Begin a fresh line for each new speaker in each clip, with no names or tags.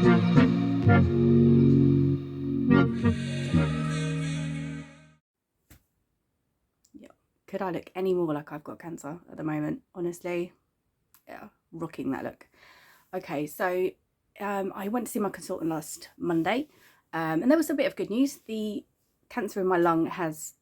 Yeah. Could I look any more like I've got cancer at the moment? Honestly, yeah, rocking that look. Okay, so I went to see my consultant last Monday, and there was a bit of good news. The cancer in my lung has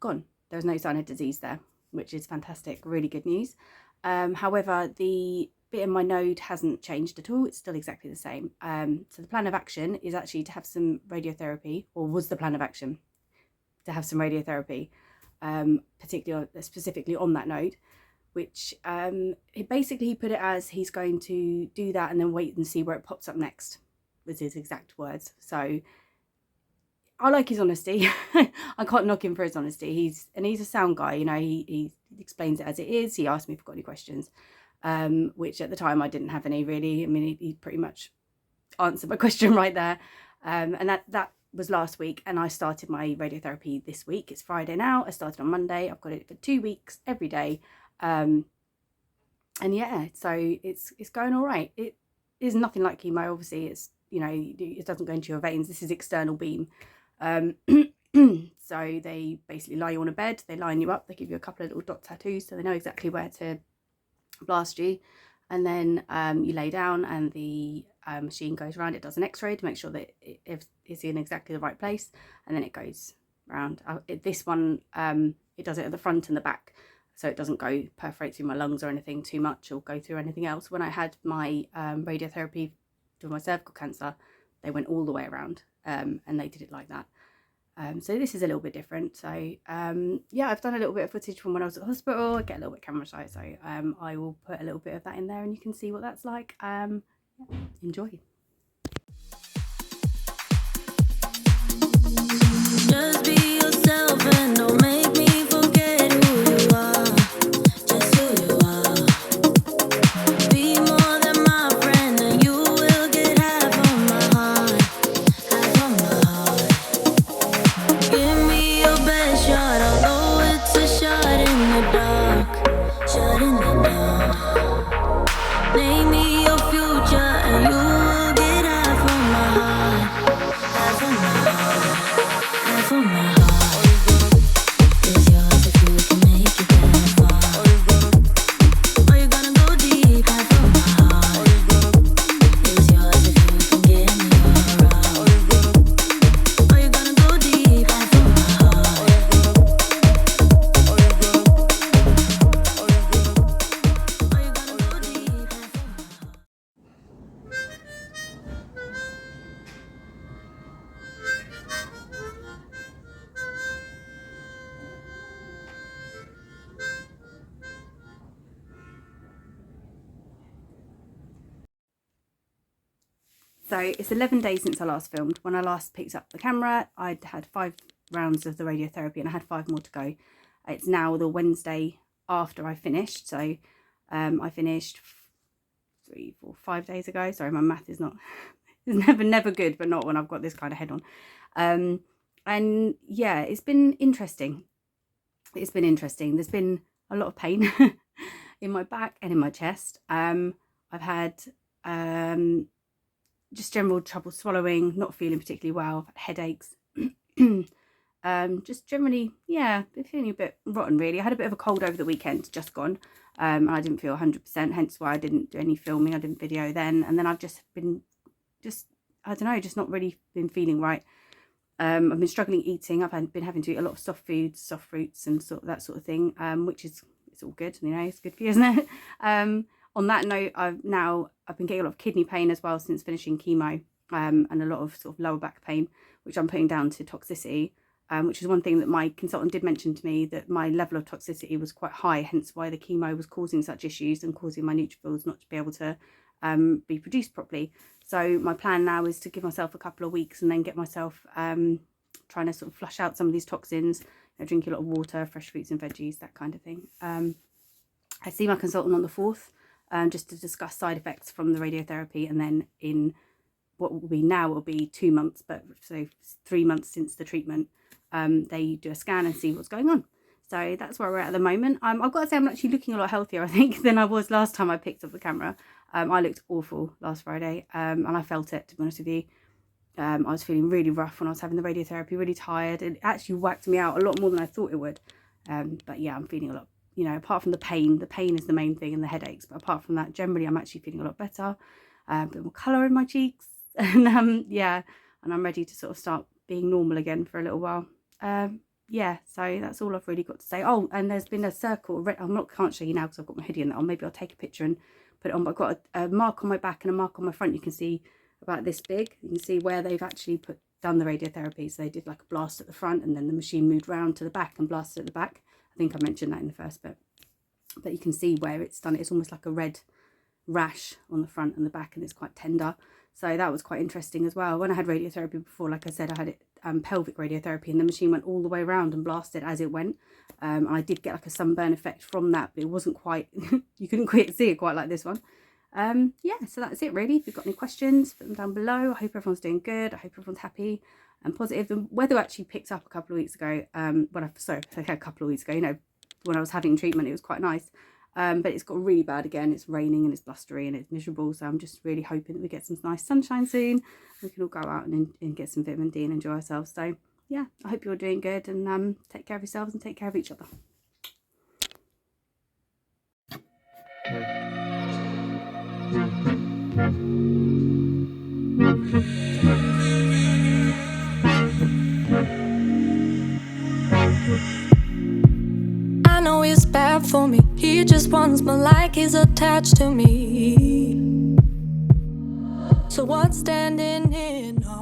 gone. There's no sign of disease there, which is fantastic, really good news. However, the bit in my node hasn't changed at all. It's still exactly the same. So the plan of action is actually to have some radiotherapy, or was the plan of action to have some radiotherapy, specifically on that node, which he put it as he's going to do that and then wait and see where it pops up next, was his exact words. So I like his honesty. I can't knock him for his honesty. He's a sound guy, you know. He explains it as it is. He asked me if I've got any questions, which at the time I didn't have any really. I mean, he pretty much answered my question right there, and that was last week, and I started my radiotherapy this week. It's Friday now. I started on Monday. I've got it for 2 weeks every day, and yeah, so it's going all right. It is nothing like chemo. Obviously, it's, you know, it doesn't go into your veins. This is external beam. So they basically lie you on a bed, they line you up, they give you a couple of little dot tattoos so they know exactly where to blast you, and then you lay down and the machine goes around. It does an x-ray to make sure that it's in exactly the right place, and then it goes around. This one, it does it at the front and the back, so it doesn't go perforate through my lungs or anything too much, or go through anything else. When I had my radiotherapy for my cervical cancer, they went all the way around, and they did it like that. So this is a little bit different. So yeah, I've done a little bit of footage from when I was at the hospital. I get a little bit camera shy, so I will put a little bit of that in there and you can see what that's like. Enjoy.
Just be yourself and don't make me forget who you are. Just who you are. Be more than my friend and you will get half of my heart. Half of my heart. Give me your best shot, although it's a shot in the dark. Shot in the dark. Name me your future and you will get half of my heart. Half of my heart. Half of my heart. Is yours if you can make it that far. Are you gonna go deep? Half of my heart. Is yours if you can get me around. Are you gonna go deep? Half of my heart. Are you gonna go deep? Half of my heart.
So it's 11 days since I last filmed. When I last picked up the camera, I'd had 5 rounds of the radiotherapy and I had 5 more to go. It's now the Wednesday after I finished. So I finished 3, 4, 5 days ago. Sorry, my math is not, it's never good, but not when I've got this kind of head on. And yeah, it's been interesting. It's been interesting. There's been a lot of pain in my back and in my chest. I've had just general trouble swallowing, not feeling particularly well. I've had headaches. Just generally, yeah, feeling a bit rotten really. I had a bit of a cold over the weekend, just gone, and I didn't feel 100%, hence why I didn't do any filming. I didn't video then, and then I've just been, I don't know, just not really been feeling right. I've been struggling eating. I've been having to eat a lot of soft foods, soft fruits and that sort of thing, which is, it's all good, you know, it's good for you, isn't it? On that note, I've been getting a lot of kidney pain as well since finishing chemo, and a lot of sort of lower back pain, which I'm putting down to toxicity, which is one thing that my consultant did mention to me, that my level of toxicity was quite high, hence why the chemo was causing such issues and causing my neutrophils not to be able to be produced properly. So my plan now is to give myself a couple of weeks and then get myself trying to sort of flush out some of these toxins, you know, drink a lot of water, fresh fruits and veggies, that kind of thing. I see my consultant on the 4th. Just to discuss side effects from the radiotherapy, and then in what will be now will be 2 months, but so 3 months since the treatment, they do a scan and see what's going on. So that's where we're at the moment. I've got to say I'm actually looking a lot healthier, I think, than I was last time I picked up the camera. I looked awful last Friday, and I felt it, to be honest with you. I was feeling really rough when I was having the radiotherapy, really tired. It actually whacked me out a lot more than I thought it would. But yeah, I'm feeling a lot, apart from the pain is the main thing, and the headaches. But apart from that, generally, I'm actually feeling a lot better. A bit more colour in my cheeks. And yeah, and I'm ready to sort of start being normal again for a little while. Yeah, so that's all I've really got to say. Oh, and there's been a circle. Can't show you now because I've got my hoodie in that on. Maybe I'll take a picture and put it on. But I've got a mark on my back and a mark on my front. You can see about this big. You can see where they've actually done the radiotherapy. So they did like a blast at the front, and then the machine moved round to the back and blasted at the back. I think I mentioned that in the first bit. But you can see where it's done. It's almost like a red rash on the front and the back, and it's quite tender. So that was quite interesting as well. When I had radiotherapy before, like I said, I had it pelvic radiotherapy, and the machine went all the way around and blasted as it went. And I did get like a sunburn effect from that, but it wasn't quite, you couldn't quite see it quite like this one. Yeah, so that's it really. If you've got any questions, put them down below. I hope everyone's doing good. I hope everyone's happy and positive. The weather actually picked up a couple of weeks ago. A couple of weeks ago, when I was having treatment, it was quite nice. But it's got really bad again. It's raining and it's blustery and it's miserable. So I'm just really hoping that we get some nice sunshine soon. We can all go out and get some vitamin D and enjoy ourselves. So yeah, I hope you're doing good, and take care of yourselves and take care of each other.
I know he's bad for me. He just wants me like he's attached to me. So what's standing in our